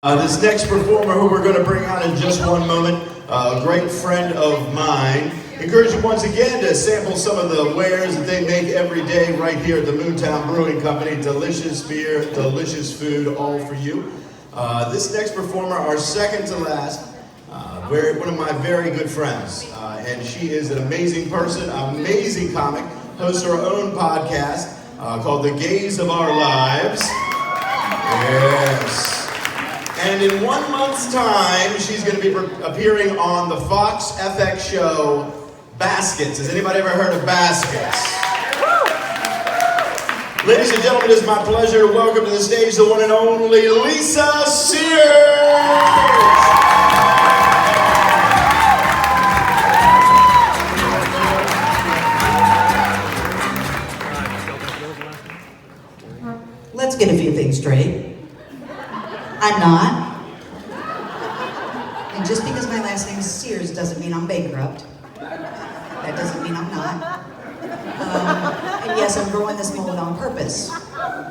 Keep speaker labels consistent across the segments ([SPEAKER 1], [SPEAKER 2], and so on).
[SPEAKER 1] This next performer who we're going to bring out in just one moment, a great friend of mine. Encourage you once again to sample some of the wares that they make every day right here at the Moontown Brewing Company. Delicious beer, delicious food, all for you. This next performer, our second to last, one of my very good friends. And she is an amazing person, amazing comic, hosts her own podcast called The Gaze of Our Lives. Yes. And in 1 month's time, she's going to be appearing on the Fox FX show, Baskets. Has anybody ever heard of Baskets? Ladies and gentlemen, it is my pleasure to welcome to the stage the one and only Lisa Sears!
[SPEAKER 2] Let's get a few things straight. I'm not. And just because my last name is Sears doesn't mean I'm bankrupt. That doesn't mean I'm not. And yes, I'm growing this mullet on purpose.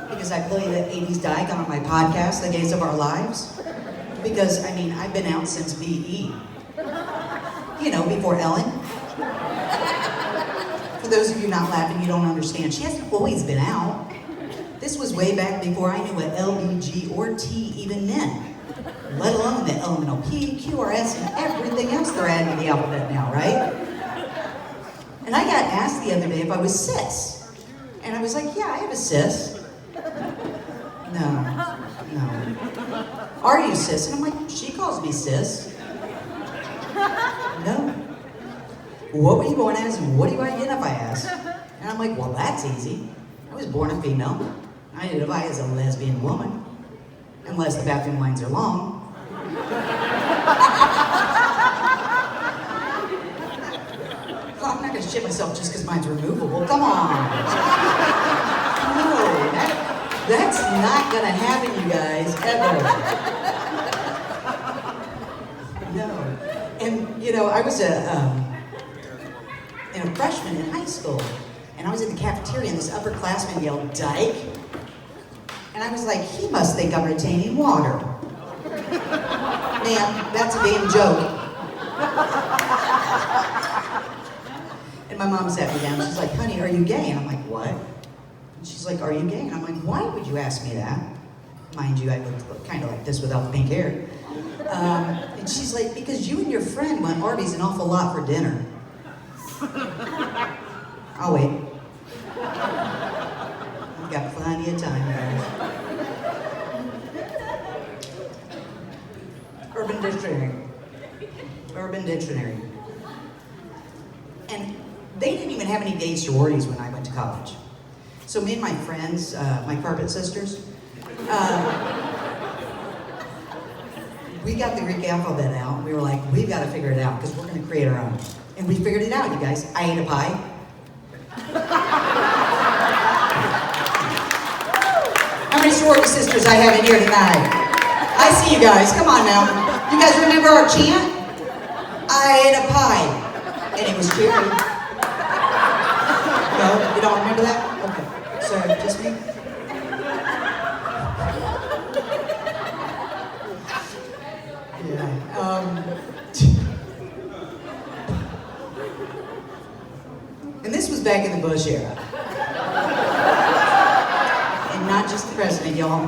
[SPEAKER 2] Because I play the 80s dyke on my podcast, The Gaze of Our Lives. Because, I've been out since BE. You know, before Ellen. For those of you not laughing, you don't understand. She hasn't always been out. This was way back before I knew what L, E, G, or T even meant. Let alone the elemental P, Q, R, S, and everything else they're adding to the alphabet now, right? And I got asked the other day if I was cis. And I was like, yeah, I have a cis. No. Are you cis? And I'm like, she calls me cis. No. What were you born as and what do you identify as? And I'm like, well, that's easy. I was born a female. I identify as a lesbian woman, unless the bathroom lines are long. I'm not gonna shit myself just because mine's removable. Come on. No, that's not gonna happen, you guys, ever. No. And, I was a freshman in high school. And I was in the cafeteria and this upperclassman yelled, "Dyke." And I was like, he must think I'm retaining water. Man, that's a damn joke. And my mom sat me down. She's like, honey, are you gay? And I'm like, what? And she's like, are you gay? And I'm like, why would you ask me that? Mind you, I looked kind of like this without the pink hair. And she's like, because you and your friend went Arby's an awful lot for dinner. I'll wait. I've got plenty of time, guys. Urban Dictionary. And they didn't even have any gay sororities when I went to college. So me and my friends, my carpet sisters, we got the Greek alphabet out, and we were like, we've got to figure it out, because we're going to create our own. And we figured it out, you guys. I ate a pie. How many sorority sisters I have in here tonight? I see you guys. Come on now. You guys remember our chant? I ate a pie. And it was cheery. No? You don't remember that? Okay. Sorry, just me? Yeah. And this was back in the Bush era. And not just the president, y'all.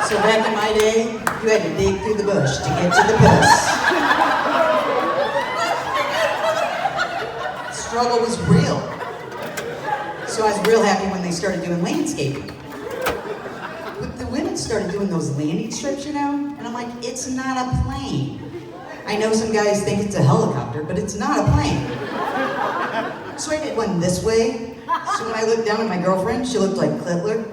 [SPEAKER 2] So back in my day, you had to dig through the bush to get to the puss. The struggle was real. So I was real happy when they started doing landscaping. But the women started doing those landing strips, And I'm like, it's not a plane. I know some guys think it's a helicopter, but it's not a plane. So I did one this way. So when I looked down at my girlfriend, she looked like Clitler.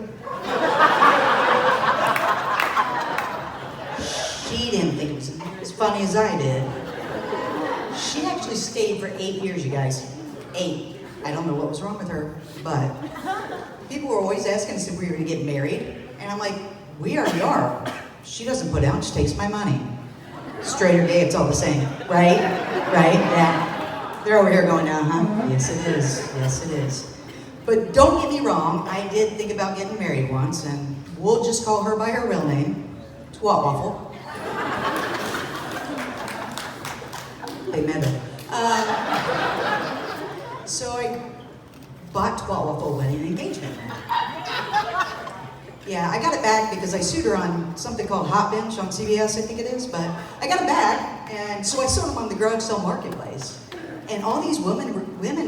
[SPEAKER 2] She didn't think it was as funny as I did. She actually stayed for 8 years, you guys. 8. I don't know what was wrong with her, but people were always asking us if we were going to get married. And I'm like, we already are. She doesn't put out, she takes my money. Straight or gay, it's all the same. Right? Yeah. They're over here going, uh-huh. Yes, it is. Yes, it is. But don't get me wrong, I did think about getting married once, and we'll just call her by her real name, twat waffle. They meant it. So I bought twat waffle wedding and engagement ring. Yeah, I got it back because I sued her on something called Hot Bench on CBS, I think it is, but I got it back, and so I sold them on the garage sale marketplace. And all these women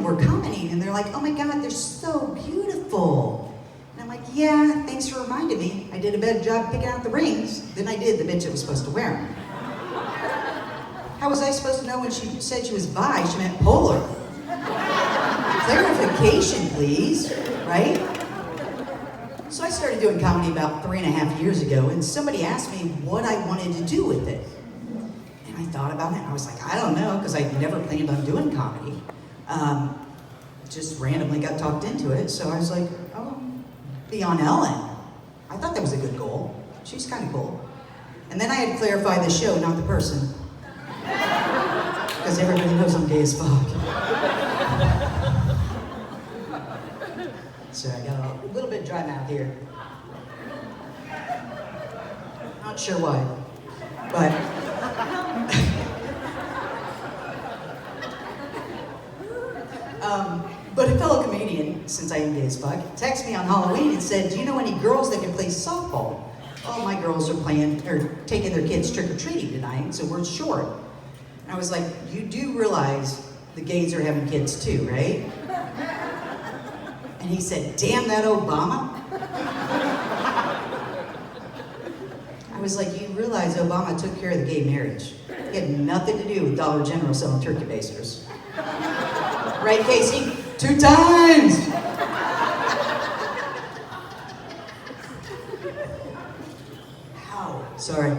[SPEAKER 2] were commenting, and they're like, oh my God, they're so beautiful. And I'm like, yeah, thanks for reminding me. I did a better job picking out the rings than I did the bitch that was supposed to wear them. How was I supposed to know when she said she was bi, she meant polar? Clarification, please, right? So I started doing comedy about 3.5 years ago, and somebody asked me what I wanted to do with it. And I thought about it, and I was like, I don't know, because I never planned on doing comedy. Just randomly got talked into it, so I was like, oh, be on Ellen. I thought that was a good goal. She's kind of cool. And then I had to clarify the show, not the person. Because everybody knows I'm gay as fuck. So I got a little bit dry mouth here. Not sure why, but but a fellow comedian, since I am gay as fuck, texted me on Halloween and said, do you know any girls that can play softball? All my girls are taking their kids trick-or-treating tonight, so we're short. And I was like, you do realize the gays are having kids too, right? And he said, damn that Obama. I was like, you realize Obama took care of the gay marriage. It had nothing to do with Dollar General selling turkey basers. Right, Casey? 2 times! Ow, sorry.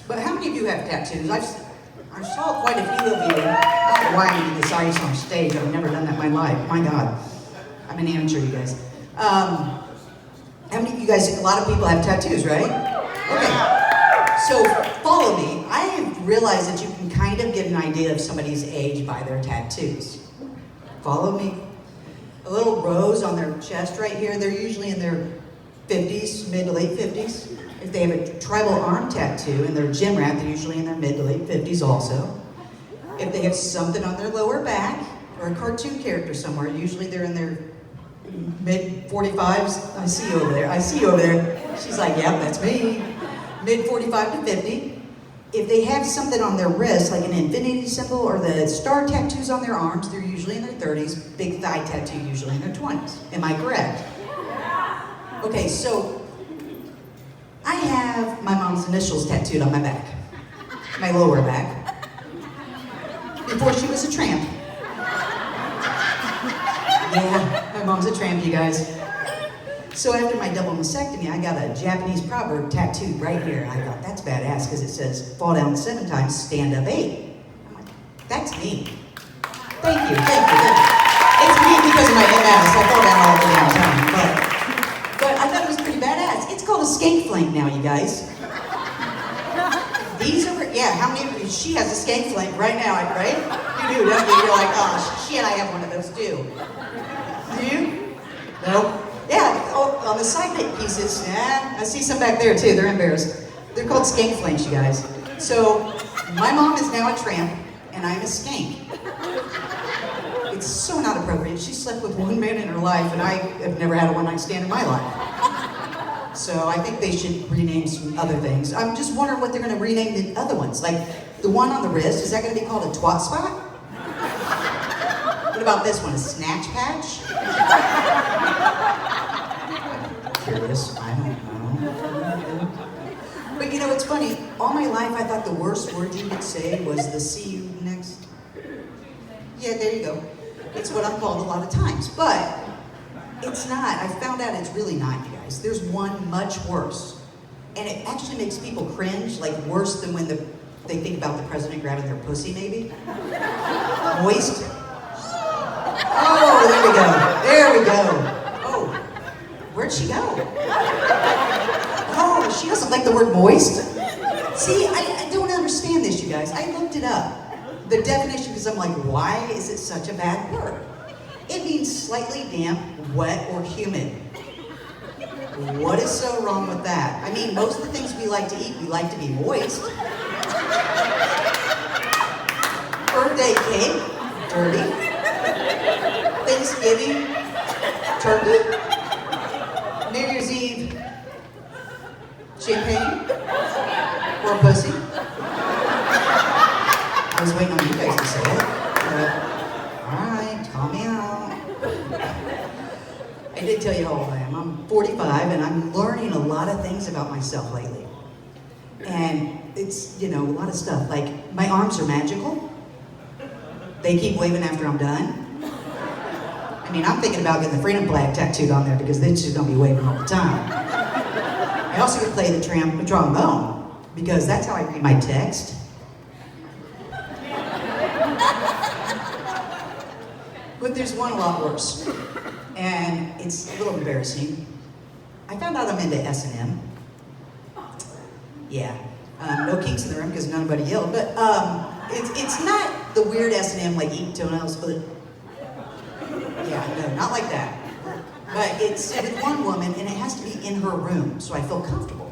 [SPEAKER 2] But how many of you have tattoos? I saw quite a few of you. I don't know why I need this ice on stage. I've never done that in my life. My God. I'm an amateur, you guys. How many of you guys, a lot of people have tattoos, right? Okay. So follow me. I have realized that you can kind of get an idea of somebody's age by their tattoos. Follow me. A little rose on their chest right here. They're usually in their 50s, mid to late 50s. If they have a tribal arm tattoo and they're a gym rat, they're usually in their mid to late 50s also. If they have something on their lower back, or a cartoon character somewhere, usually they're in their mid 45s. I see you over there. I see you over there. She's like, yep, that's me. Mid 45 to 50. If they have something on their wrist, like an infinity symbol or the star tattoos on their arms, they're usually in their 30s. Big thigh tattoo, usually in their 20s. Am I correct? Okay, so I have my mom's initials tattooed on my back, my lower back, before she was a tramp. Yeah, my mom's a tramp, you guys. So after my double mastectomy, I got a Japanese proverb tattooed right here. And I thought, that's badass, because it says, fall down 7 times, stand up 8. I'm like, that's me. Thank you, thank you, thank you. It's me because of my MS. I fall down all the damn time, but I thought it was pretty badass. It's called a skank flank now, you guys. These are, yeah, how many of you, she has a skank flank right now, right? You do, don't you? You're like, oh, shit, I have one of those too. Do you? No? Yeah, oh, on the side pieces, yeah, I see some back there too, they're embarrassed. They're called skank flanks, you guys. So, my mom is now a tramp, and I'm a skank. It's so not appropriate. She slept with one man in her life, and I have never had a one-night stand in my life. So I think they should rename some other things. I'm just wondering what they're going to rename the other ones. Like, the one on the wrist, is that going to be called a twat spot? What about this one, a snatch patch? Curious, I don't know. But you know, it's funny, all my life I thought the worst word you could say was the see you next. Yeah, there you go. It's what I'm called a lot of times, but it's not. I found out it's really not, you guys. There's one much worse. And it actually makes people cringe, like worse than when they think about the president grabbing their pussy, maybe. Moist. Oh, there we go. There we go. Oh, where'd she go? Oh, she doesn't like the word moist. See, I don't understand this, you guys. I looked it up. The definition, because I'm like, why is it such a bad word? It means slightly damp, wet, or humid. What is so wrong with that? I mean, most of the things we like to eat, we like to be moist. Birthday cake, dirty. Thanksgiving, turkey. New Year's Eve, champagne or pussy. I was waiting on you guys to say it. Alright, call me out. I did tell you how old I am. I'm 45 and I'm learning a lot of things about myself lately. And it's, a lot of stuff. Like, my arms are magical. They keep waving after I'm done. I mean, I'm thinking about getting the freedom flag tattooed on there because then she's gonna be waving all the time. I also can play the trombone because that's how I read my text. But there's one a lot worse, and it's a little embarrassing. I found out I'm into S&M. Yeah, no kinks in the room because nobody yelled, but it's not the weird S&M like eating toenails, but yeah, no, not like that. But it's with one woman, and it has to be in her room, so I feel comfortable.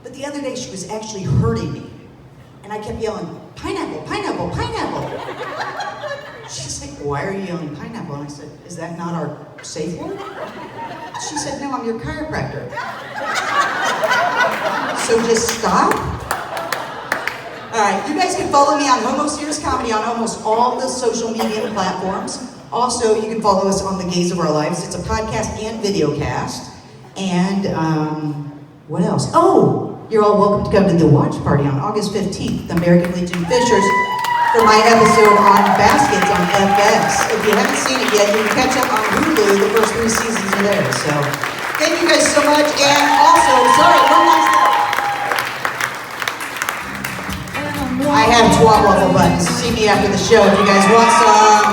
[SPEAKER 2] But the other day, she was actually hurting me, and I kept yelling, pineapple, pineapple, pineapple. She's like, why are you yelling pineapple? And I said, is that not our safe word? She said, no, I'm your chiropractor. So just stop. All right, you guys can follow me on Homo Serious Comedy on almost all the social media platforms. Also, you can follow us on The Gaze of Our Lives. It's a podcast and video cast. And what else? Oh, you're all welcome to come to the watch party on August 15th, the American Legion Fishers, for my episode on baskets on FX. If you haven't seen it yet, you can catch up on Hulu. The first 3 seasons are there. So thank you guys so much. And also, sorry, one last thing. I have twat waffle buttons. See me after the show if you guys want some.